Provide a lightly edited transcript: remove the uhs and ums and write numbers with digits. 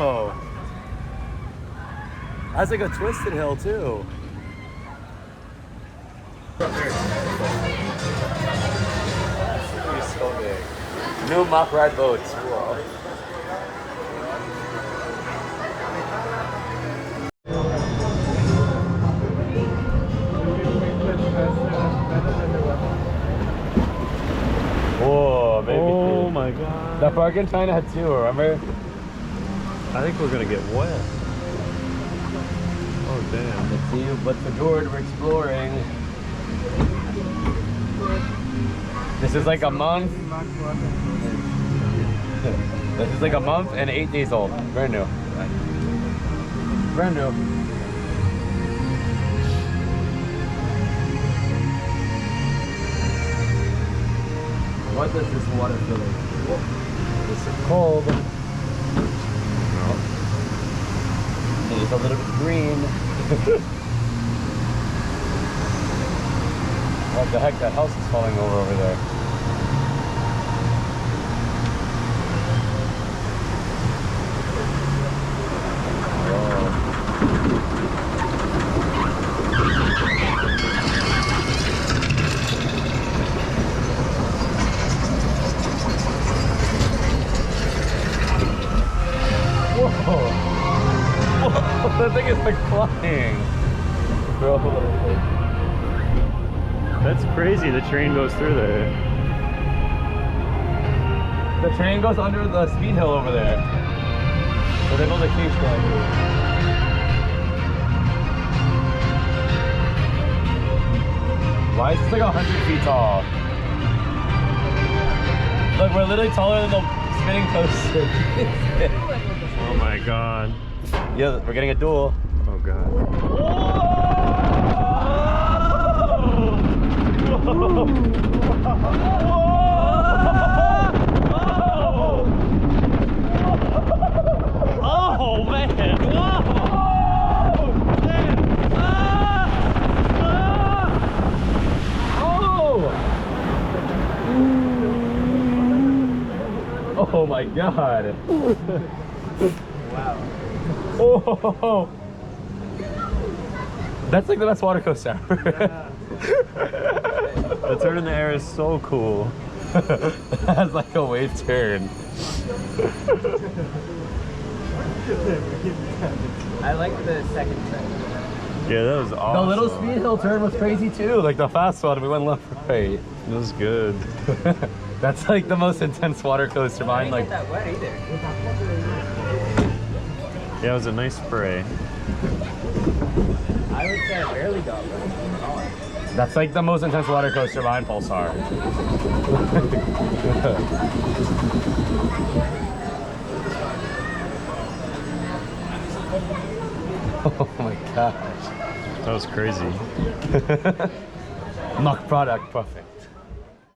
Whoa. That's like a twisted hill too. It's so big. New Mack Ride boats. Whoa. Whoa, baby. Oh my god. That park in China had two, remember? I think we're gonna get wet. Oh damn. Let's see what's the Fjord we're exploring. This is like a month. This is like a month and 8 days old. Brand new. Brand new. What does this water feel like? It's cold. It's a little bit green. What the heck? That house is falling over there. That thing is like flying. Bro. That's crazy. The train goes through there. The train goes under the speed hill over there. So they built a cage going through. Why is this like 100 feet tall? Look, we're literally taller than the spinning coaster. Oh my god. Yeah, we're getting a duel. Oh god. Oh man! Oh my god. Wow. Oh, that's like the best water coaster ever. The turn in the air is so cool. That's like a wave turn. I like the second turn. Yeah, that was awesome. The little speed hill turn was crazy too. Like the fast one, we went left right. It was good. That's like the most intense water coaster behind like. Not that wet either. Yeah, it was a nice spray. I would say I barely got wet. That's like the most intense water coaster behind Pulsar. Oh my gosh. That was crazy. Mack product perfect.